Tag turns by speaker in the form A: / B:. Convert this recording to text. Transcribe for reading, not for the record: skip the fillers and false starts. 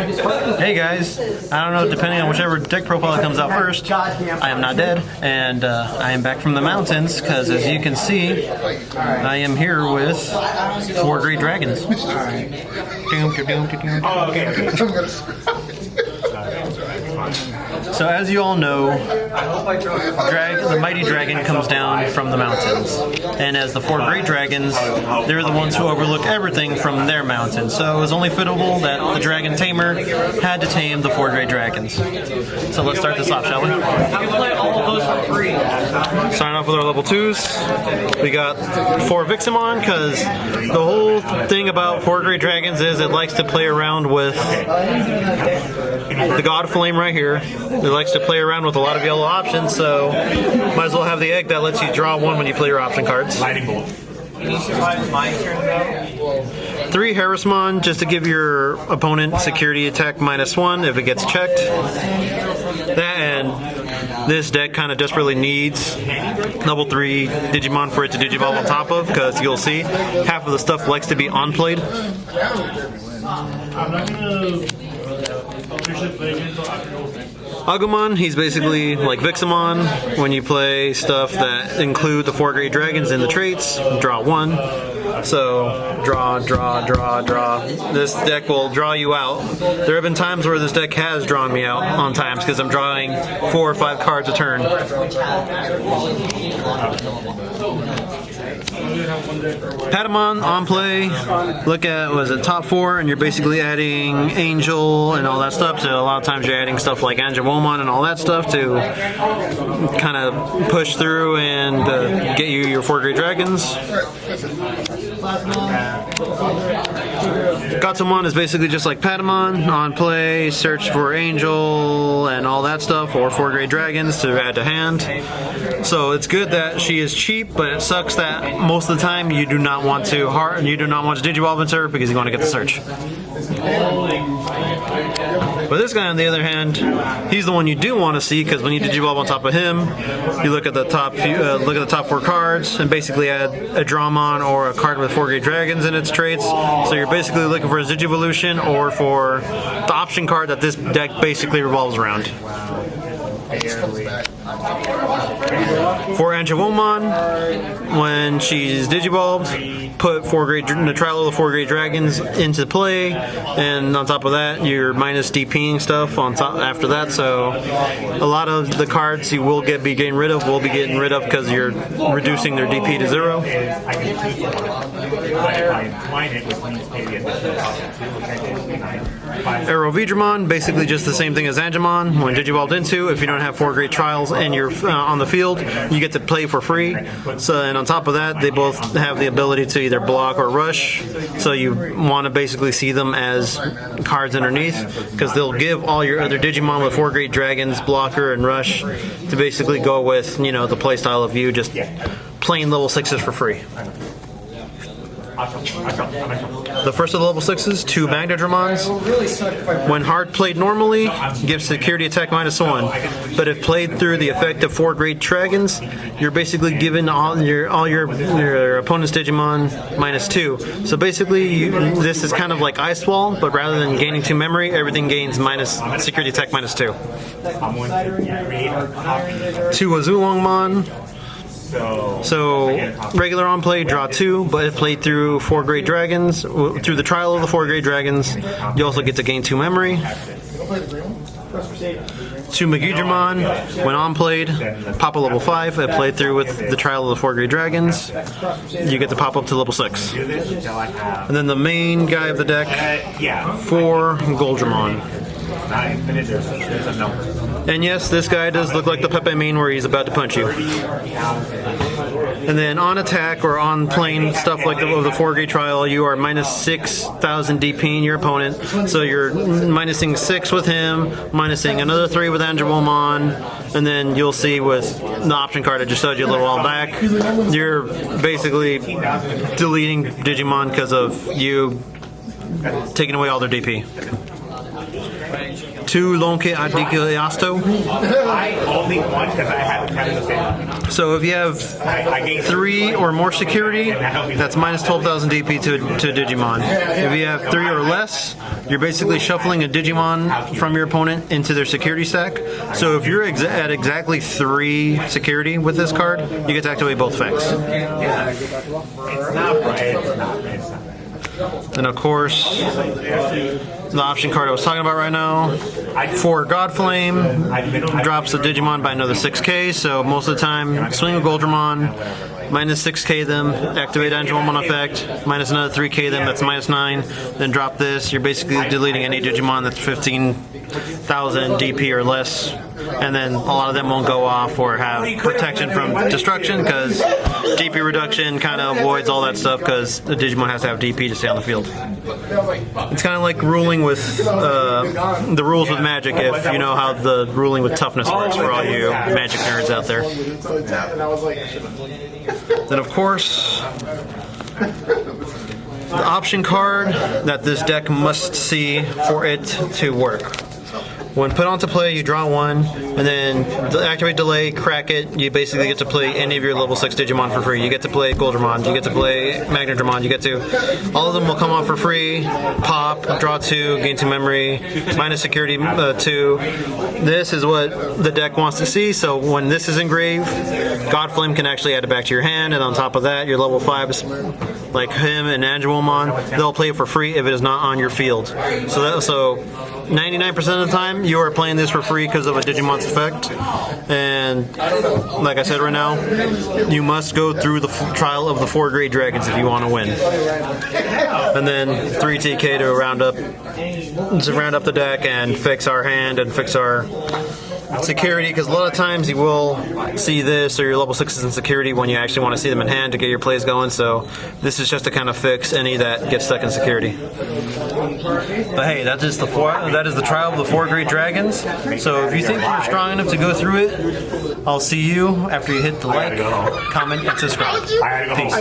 A: Hey guys, I don't know, depending on whichever deck profile that comes out first, I am not dead, and I am back from the mountains, because as you can see, I am here with 4 great dragons. So as you all know, the mighty dragon comes down from the mountains, and as the 4 great dragons, they're the ones who overlook everything from their mountain. So it was only fitable that the Dragon Tamer had to tame the 4 great dragons. So let's start this off, shall we? Starting off with our level 2s. We got 4 Viximon, because the whole thing about 4 great dragons is it likes to play around with the God Flame right here. It likes to play around with a lot of yellow options, so might as well have the egg that lets you draw 1 when you play your option cards. 3 Harrismon, just to give your opponent security attack -1 if it gets checked. That, and this deck kind of desperately needs level 3 Digimon for it to Digivolve on top of, because you'll see half of the stuff likes to be on-played. Agumon, he's basically like Viximon. When you play stuff that include the 4 great dragons in the traits, draw 1. So, draw. This deck will draw you out. There have been times where this deck has drawn me out on times, because I'm drawing 4 or 5 cards a turn. Patamon on play, look at, was it top 4, and you're basically adding Angel and all that stuff. So a lot of times you're adding stuff like Angelomon and all that stuff to kind of push through and get you your 4 great dragons. Gatomon is basically just like Patamon, on play, search for Angel and all that stuff, or 4 great dragons to add to hand. So it's good that she is cheap, but it sucks that most of the time you do not want to Digivolve into her because you want to get the search. But this guy, on the other hand, he's the one you do want to see, because when you Digivolve on top of him, you look at the top 4 cards and basically add a Dramon or a card with 4 great dragons in its traits. So you're basically looking for a Digivolution or for the option card that this deck basically revolves around. For Angelomon, when she's Digivolved, put the trial of the 4 great dragons into play, and on top of that, you're minus DPing stuff on top after that. So a lot of the cards you will be getting rid of because you're reducing their DP to 0. Aerovidramon, basically just the same thing as Angemon. When Digivolved into, if you don't have 4 great trials and you're on the field, you get to play for free. So, and on top of that, they both have the ability to either block or rush. So you want to basically see them as cards underneath, because they'll give all your other Digimon with 4 great dragons, blocker and rush, to basically go with, the playstyle of you just playing level 6s for free. The first of the level 6s, 2 Magnadramons. When hard played normally, gives security attack -1. But if played through the effect of 4 great dragons, you're basically giving all your opponent's Digimon -2. So basically, this is kind of like Ice Wall, but rather than gaining 2 memory, everything gains security attack -2. 2 Azulongmon. So, regular on play, draw 2, but if played through 4 great dragons, through the trial of the 4 great dragons, you also get to gain 2 memory. 2 Megidramon, when on played, pop a level 5, if played through with the trial of the 4 great dragons, you get to pop up to level 6. And then the main guy of the deck, 4 Goldramon. And yes, this guy does look like the Pepe main where he's about to punch you. And then on attack or on plane stuff like the 4 great trial, you are minus 6,000 DP in your opponent. So you're minusing 6 with him, minusing another 3 with Angelomon, and then you'll see with the option card I just showed you a little while back, you're basically deleting Digimon because of you taking away all their DP. 2 Lonke Adikiasto.
B: I only won because I had the same.
A: So if you have 3 or more security, that's minus 12,000 DP to Digimon. If you have 3 or less, you're basically shuffling a Digimon from your opponent into their security stack. So if you're at exactly 3 security with this card, you get to activate both effects.
B: It's not right.
A: And of course, the option card I was talking about right now, for Godflame, drops the Digimon by another 6k, so most of the time, swing a Goldramon, minus 6k them, activate Angelomon effect, minus another 3k them, that's minus 9, then drop this, you're basically deleting any Digimon that's 15,000 DP or less, and then a lot of them won't go off or have protection from destruction, because DP reduction kind of avoids all that stuff, because the Digimon has to have DP to stay on the field. It's kind of like ruling with the rules with Magic, if you know how the ruling with toughness works for all you Magic nerds out there. Then of course, the option card that this deck must see for it to work. When put onto play, you draw 1, and then activate delay, crack it. You basically get to play any of your level 6 Digimon for free. You get to play Goldramon, you get to play Magnadramon, you get to... All of them will come off for free, pop, draw 2, gain 2 memory, minus security 2. This is what the deck wants to see, so when this is engraved, Godflame can actually add it back to your hand, and on top of that, your level 5s, like him and Angelomon, they'll play it for free if it is not on your field. So 99% of the time, you are playing this for free because of a Digimon's effect. And like I said right now, you must go through the trial of the 4 Great Dragons if you want to win. And then 3 TK to round up the deck and fix our hand and fix our security, because a lot of times you will see this or your level 6s in security when you actually want to see them in hand to get your plays going, so this is just to kind of fix any that get stuck in security. But hey, that is the trial of the 4 Great Dragons, so if you think you're strong enough to go through it, I'll see you after you hit the like, comment, and subscribe. Peace.